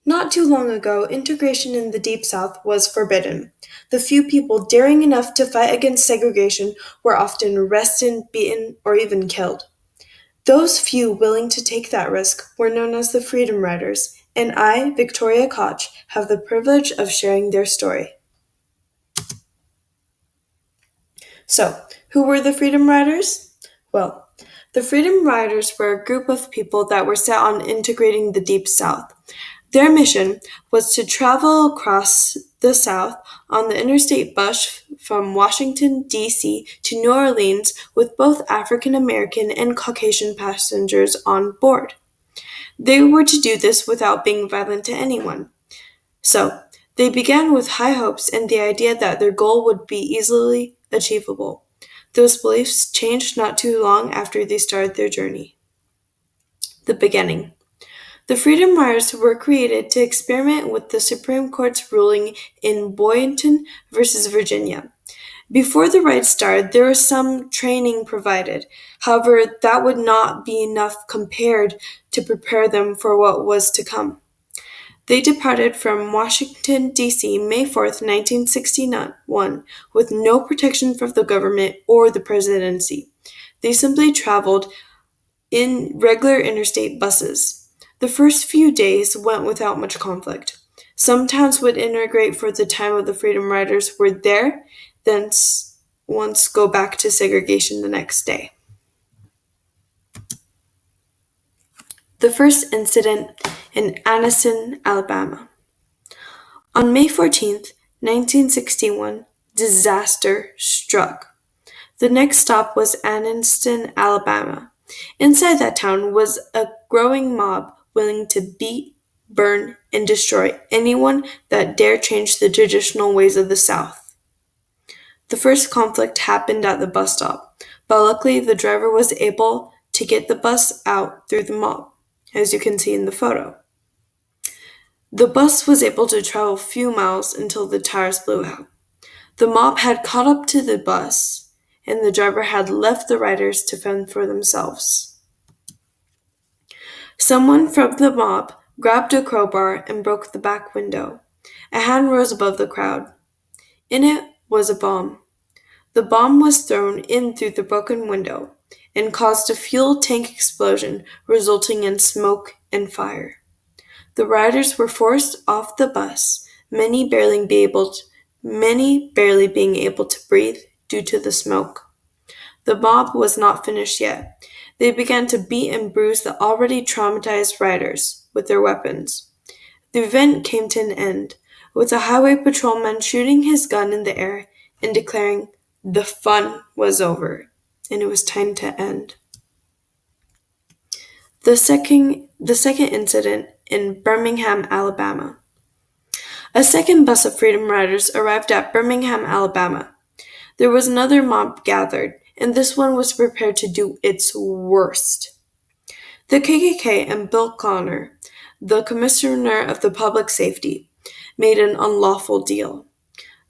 Not too long ago, integration in the Deep South was forbidden. The few people daring enough to fight against segregation were often arrested, beaten, or even killed. Those few willing to take that risk were known as the Freedom Riders, and I, Victoria Koch, have the privilege of sharing their story. So, who were the Freedom Riders? Well, the Freedom Riders were a group of people that were set on integrating the Deep South. Their mission was to travel across the South on the interstate bus from Washington, D.C. to New Orleans with both African American and Caucasian passengers on board. They were to do this without being violent to anyone. So, they began with high hopes and the idea that their goal would be easily achievable. Those beliefs changed not too long after they started their journey. The beginning. The Freedom Riders were created to experiment with the Supreme Court's ruling in Boynton versus Virginia. Before the ride started, there was some training provided. However, that would not be enough compared to prepare them for what was to come. They departed from Washington, D.C. May 4th, 1961, with no protection from the government or the presidency. They simply traveled in regular interstate buses. The first few days went without much conflict. Some towns would integrate for the time of the Freedom Riders were there, then once go back to segregation the next day. The first incident in Anniston, Alabama. On May 14th, 1961, disaster struck. The next stop was Anniston, Alabama. Inside that town was a growing mob willing to beat, burn, and destroy anyone that dared change the traditional ways of the South. The first conflict happened at the bus stop, but luckily the driver was able to get the bus out through the mob, as you can see in the photo. The bus was able to travel a few miles until the tires blew out. The mob had caught up to the bus, and the driver had left the riders to fend for themselves. Someone from the mob grabbed a crowbar and broke the back window. A hand rose above the crowd. In it was a bomb. The bomb was thrown in through the broken window and caused a fuel tank explosion, resulting in smoke and fire. The riders were forced off the bus, many barely being able to breathe due to the smoke. The mob was not finished yet. They began to beat and bruise the already traumatized riders with their weapons. The event came to an end, with a highway patrolman shooting his gun in the air and declaring the fun was over, and it was time to end. The second incident in Birmingham, Alabama. A second bus of Freedom Riders arrived at Birmingham, Alabama. There was another mob gathered, and this one was prepared to do its worst. The KKK and Bill Connor, the Commissioner of the Public Safety, made an unlawful deal.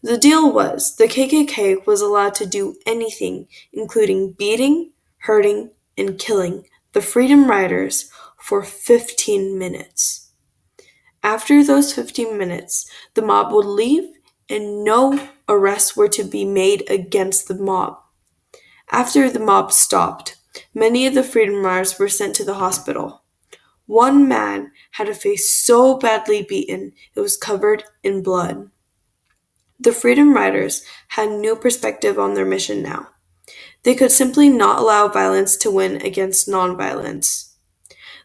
The deal was the KKK was allowed to do anything, including beating, hurting, and killing the Freedom Riders for 15 minutes. After those 15 minutes, the mob would leave and no arrests were to be made against the mob. After the mob stopped, many of the Freedom Riders were sent to the hospital. One man had a face so badly beaten it was covered in blood. The Freedom Riders had a new perspective on their mission now. They could simply not allow violence to win against nonviolence.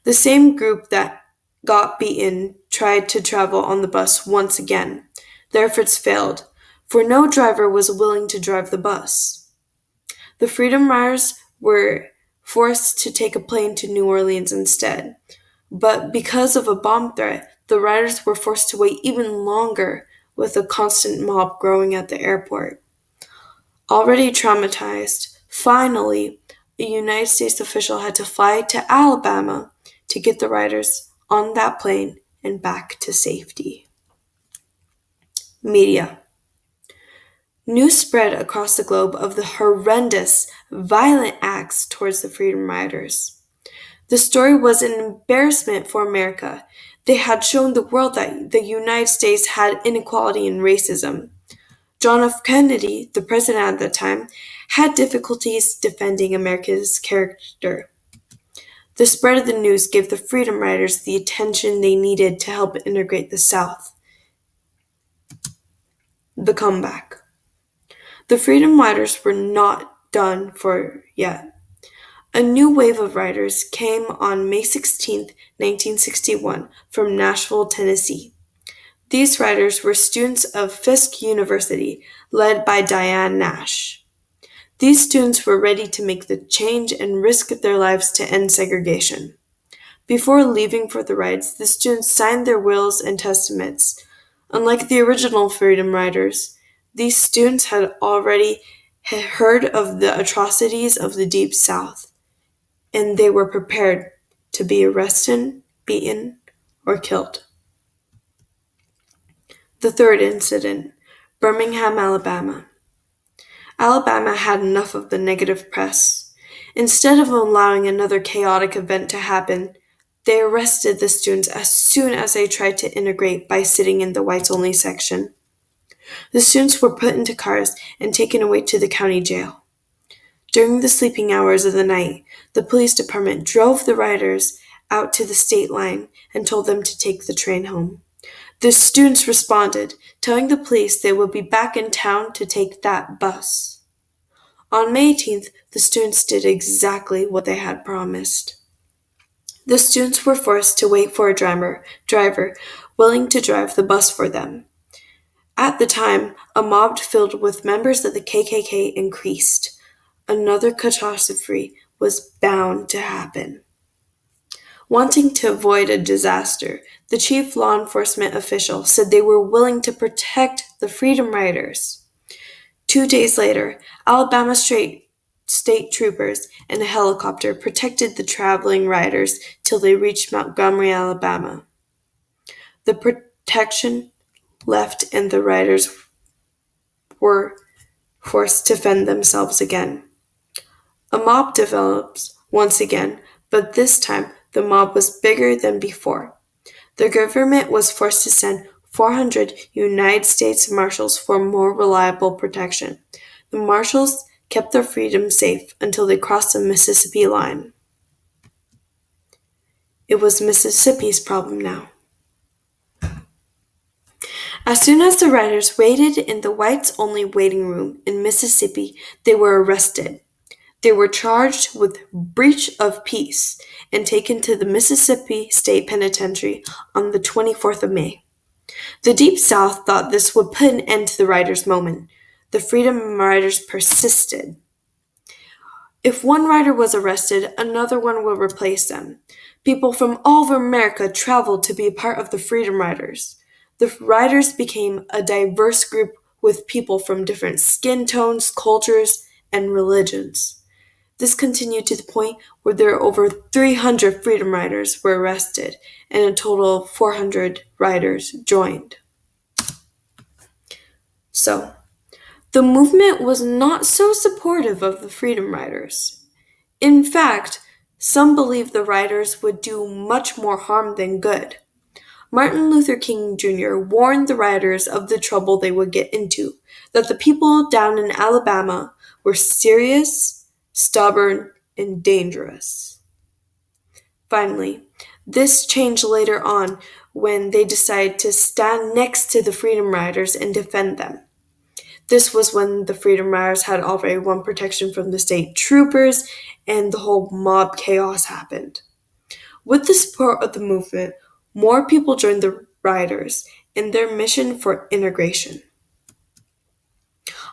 The same group that got beaten tried to travel on the bus once again. Their efforts failed, for no driver was willing to drive the bus. The Freedom Riders were forced to take a plane to New Orleans instead, but because of a bomb threat, the riders were forced to wait even longer with a constant mob growing at the airport. Already traumatized, finally, a United States official had to fly to Alabama to get the riders on that plane and back to safety. Media. News spread across the globe of the horrendous, violent acts towards the Freedom Riders. The story was an embarrassment for America. They had shown the world that the United States had inequality and racism. John F. Kennedy, the president at the time, had difficulties defending America's character. The spread of the news gave the Freedom Riders the attention they needed to help integrate the South. The comeback. The Freedom Riders were not done for yet. A new wave of riders came on May 16, 1961, from Nashville, Tennessee. These riders were students of Fisk University, led by Diane Nash. These students were ready to make the change and risk their lives to end segregation. Before leaving for the rides, the students signed their wills and testaments. Unlike the original Freedom Riders, these students had already heard of the atrocities of the Deep South, and they were prepared to be arrested, beaten, or killed. The third incident, Birmingham, Alabama. Alabama had enough of the negative press. Instead of allowing another chaotic event to happen, they arrested the students as soon as they tried to integrate by sitting in the whites-only section. The students were put into cars and taken away to the county jail. During the sleeping hours of the night, the police department drove the riders out to the state line and told them to take the train home. The students responded, telling the police they would be back in town to take that bus. On May 18th, the students did exactly what they had promised. The students were forced to wait for a driver willing to drive the bus for them. At the time, a mob filled with members of the KKK increased. Another catastrophe was bound to happen. Wanting to avoid a disaster, the chief law enforcement official said they were willing to protect the Freedom Riders. 2 days later, Alabama state troopers and a helicopter protected the traveling riders till they reached Montgomery, Alabama. The protection left and the riders were forced to fend themselves again. A mob develops once again, but this time the mob was bigger than before. The government was forced to send 400 United States Marshals for more reliable protection. The Marshals kept their freedom safe until they crossed the Mississippi line. It was Mississippi's problem now. As soon as the riders waited in the whites-only waiting room in Mississippi, they were arrested. They were charged with breach of peace and taken to the Mississippi State Penitentiary on the 24th of May. The Deep South thought this would put an end to the riders' moment. The Freedom Riders persisted. If one rider was arrested, another one would replace them. People from all over America traveled to be a part of the Freedom Riders. The riders became a diverse group with people from different skin tones, cultures, and religions. This continued to the point where there were over 300 Freedom Riders were arrested, and a total of 400 riders joined. So, the movement was not so supportive of the Freedom Riders. In fact, some believed the riders would do much more harm than good. Martin Luther King Jr. warned the riders of the trouble they would get into, that the people down in Alabama were serious, stubborn, and dangerous. Finally, this changed later on when they decided to stand next to the Freedom Riders and defend them. This was when the Freedom Riders had already won protection from the state troopers and the whole mob chaos happened. With the support of the movement, more people joined the Riders in their mission for integration.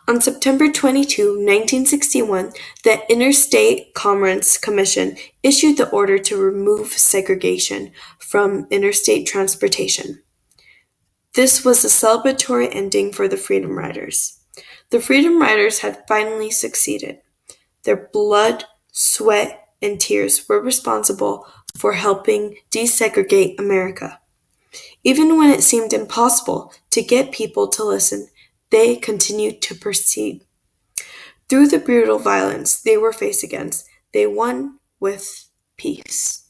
On September 22, 1961, the Interstate Commerce Commission issued the order to remove segregation from interstate transportation. This was a celebratory ending for the Freedom Riders. The Freedom Riders had finally succeeded. Their blood, sweat, and tears were responsible for helping desegregate America. Even when it seemed impossible to get people to listen, they continued to proceed. Through the brutal violence they were faced against, they won with peace.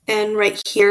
And right here